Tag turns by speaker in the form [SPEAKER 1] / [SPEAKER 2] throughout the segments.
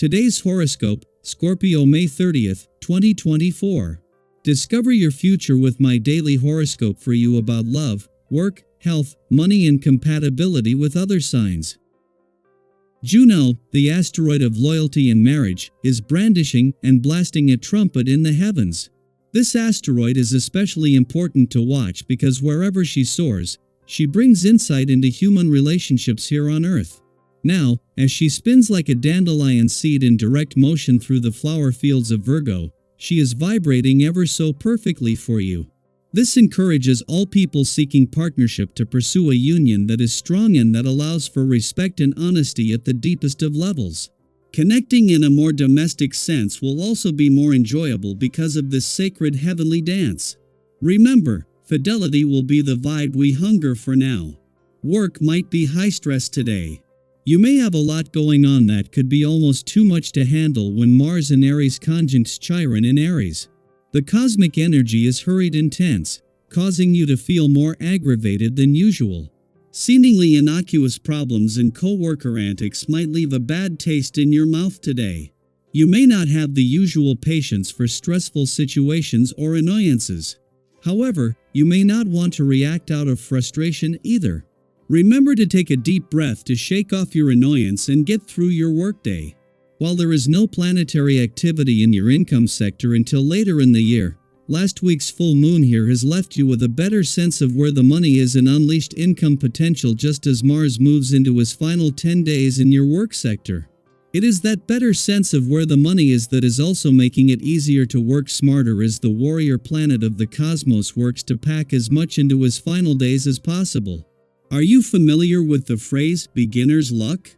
[SPEAKER 1] Today's horoscope, Scorpio May 30th, 2024. Discover your future with my daily horoscope for you about love, work, health, money and compatibility with other signs. Juno, the asteroid of loyalty and marriage, is brandishing and blasting a trumpet in the heavens. This asteroid is especially important to watch because wherever she soars, she brings insight into human relationships here on Earth. Now, as she spins like a dandelion seed in direct motion through the flower fields of Virgo, she is vibrating ever so perfectly for you. This encourages all people seeking partnership to pursue a union that is strong and that allows for respect and honesty at the deepest of levels. Connecting in a more domestic sense will also be more enjoyable because of this sacred heavenly dance. Remember, fidelity will be the vibe we hunger for now. Work might be high stress today. You may have a lot going on that could be almost too much to handle when Mars in Aries conjuncts Chiron in Aries. The cosmic energy is hurried and tense, causing you to feel more aggravated than usual. Seemingly innocuous problems and co-worker antics might leave a bad taste in your mouth today. You may not have the usual patience for stressful situations or annoyances. However, you may not want to react out of frustration either. Remember to take a deep breath to shake off your annoyance and get through your workday. While there is no planetary activity in your income sector until later in the year, last week's full moon here has left you with a better sense of where the money is and unleashed income potential just as Mars moves into his final 10 days in your work sector. It is that better sense of where the money is that is also making it easier to work smarter as the warrior planet of the cosmos works to pack as much into his final days as possible. Are you familiar with the phrase, beginner's luck?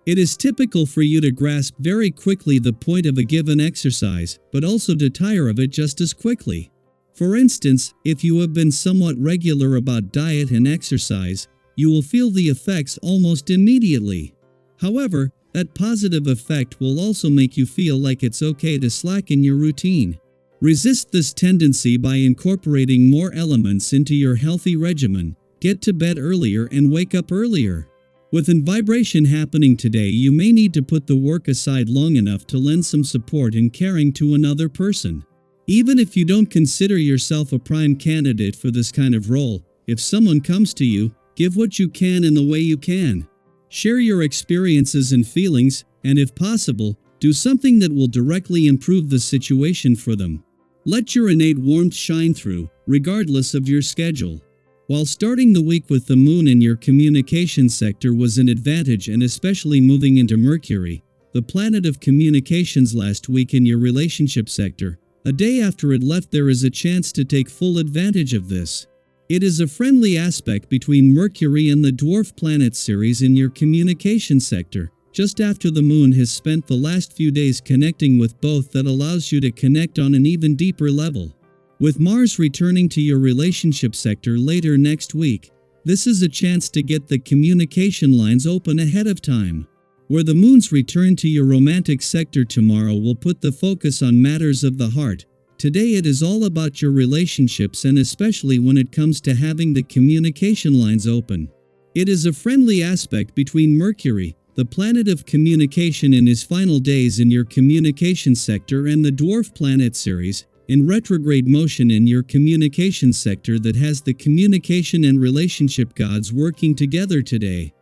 [SPEAKER 1] It is typical for you to grasp very quickly the point of a given exercise, but also to tire of it just as quickly. For instance, if you have been somewhat regular about diet and exercise, you will feel the effects almost immediately. However, that positive effect will also make you feel like it's okay to slacken your routine. Resist this tendency by incorporating more elements into your healthy regimen. Get to bed earlier and wake up earlier. With an vibration happening today, you may need to put the work aside long enough to lend some support and caring to another person. Even if you don't consider yourself a prime candidate for this kind of role, if someone comes to you, give what you can in the way you can. Share your experiences and feelings, and if possible, do something that will directly improve the situation for them. Let your innate warmth shine through, regardless of your schedule. While starting the week with the moon in your communication sector was an advantage, and especially moving into Mercury, the planet of communications last week in your relationship sector, a day after it left there is a chance to take full advantage of this. It is a friendly aspect between Mercury and the dwarf planet Ceres in your communication sector, just after the moon has spent the last few days connecting with both, that allows you to connect on an even deeper level. With Mars returning to your relationship sector later next week, this is a chance to get the communication lines open ahead of time. Where the moon's return to your romantic sector tomorrow will put the focus on matters of the heart, today it is all about your relationships, and especially when it comes to having the communication lines open. It is a friendly aspect between Mercury, the planet of communication in his final days in your communication sector, and the dwarf planet Ceres, in retrograde motion in your communication sector, that has the communication and relationship gods working together today.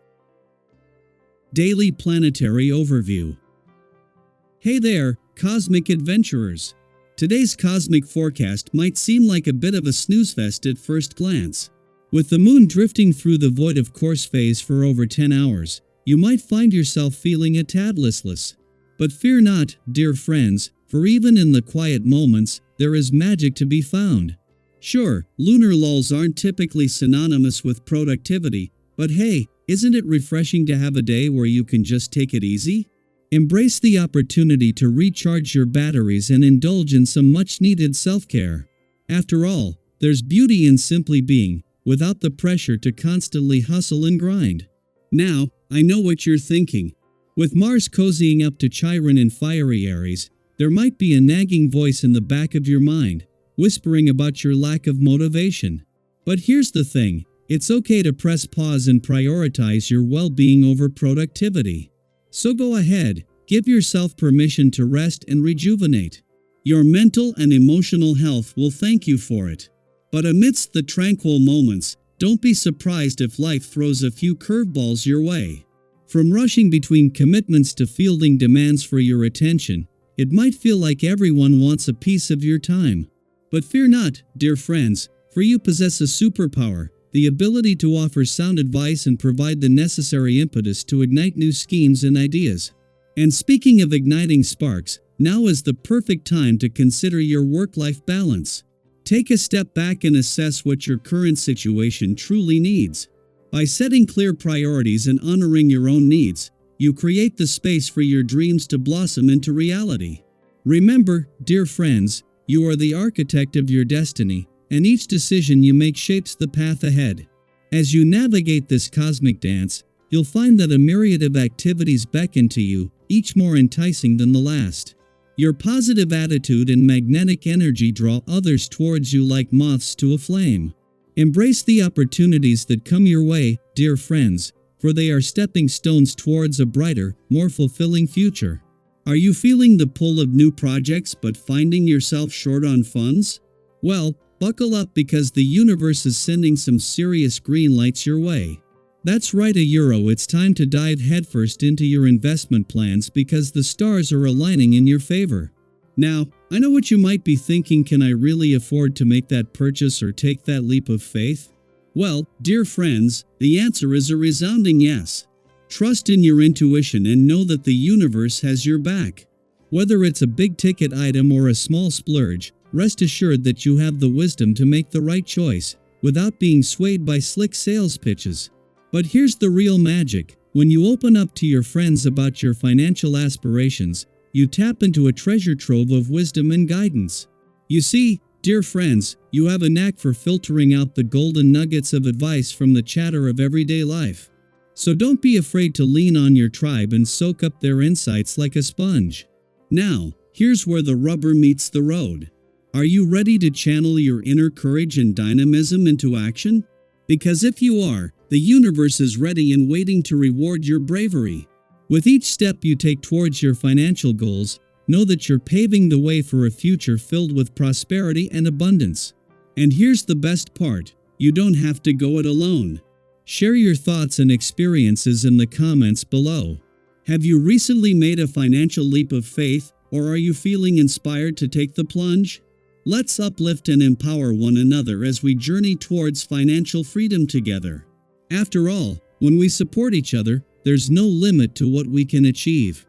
[SPEAKER 1] Daily Planetary Overview. Hey there, cosmic adventurers! Today's cosmic forecast might seem like a bit of a snooze fest at first glance. With the moon drifting through the void of course phase for over 10 hours, you might find yourself feeling a tad listless. But fear not, dear friends, for even in the quiet moments, there is magic to be found. Sure, lunar lulls aren't typically synonymous with productivity, but hey, isn't it refreshing to have a day where you can just take it easy? Embrace the opportunity to recharge your batteries and indulge in some much-needed self-care. After all, there's beauty in simply being, without the pressure to constantly hustle and grind. Now, I know what you're thinking. With Mars cozying up to Chiron in fiery Aries, there might be a nagging voice in the back of your mind, whispering about your lack of motivation. But here's the thing, it's okay to press pause and prioritize your well-being over productivity. So go ahead, Give yourself permission to rest and rejuvenate. Your mental and emotional health will thank you for it. But amidst the tranquil moments, don't be surprised if life throws a few curveballs your way. From rushing between commitments to fielding demands for your attention, it might feel like everyone wants a piece of your time. But fear not, dear friends, for you possess a superpower, the ability to offer sound advice and provide the necessary impetus to ignite new schemes and ideas. And speaking of igniting sparks, now is the perfect time to consider your work-life balance. Take a step back and assess what your current situation truly needs. By setting clear priorities and honoring your own needs, you create the space for your dreams to blossom into reality. Remember, dear friends, you are the architect of your destiny, and each decision you make shapes the path ahead. As you navigate this cosmic dance, you'll find that a myriad of activities beckon to you, each more enticing than the last. Your positive attitude and magnetic energy draw others towards you like moths to a flame. Embrace the opportunities that come your way, dear friends, for they are stepping stones towards a brighter, more fulfilling future. Are you feeling the pull of new projects but finding yourself short on funds? Well, buckle up because the universe is sending some serious green lights your way. That's right, it's time to dive headfirst into your investment plans because the stars are aligning in your favor. Now, I know what you might be thinking, can I really afford to make that purchase or take that leap of faith? Well, dear friends, the answer is a resounding yes. Trust in your intuition and know that the universe has your back. Whether it's a big-ticket item or a small splurge, rest assured that you have the wisdom to make the right choice, without being swayed by slick sales pitches. But here's the real magic. When you open up to your friends about your financial aspirations, you tap into a treasure trove of wisdom and guidance. You see, dear friends, you have a knack for filtering out the golden nuggets of advice from the chatter of everyday life. So don't be afraid to lean on your tribe and soak up their insights like a sponge. Now, here's where the rubber meets the road. Are you ready to channel your inner courage and dynamism into action? Because if you are, the universe is ready and waiting to reward your bravery. With each step you take towards your financial goals, know that you're paving the way for a future filled with prosperity and abundance. And here's the best part, you don't have to go it alone. Share your thoughts and experiences in the comments below. Have you recently made a financial leap of faith, or are you feeling inspired to take the plunge? Let's uplift and empower one another as we journey towards financial freedom together. After all, when we support each other, there's no limit to what we can achieve.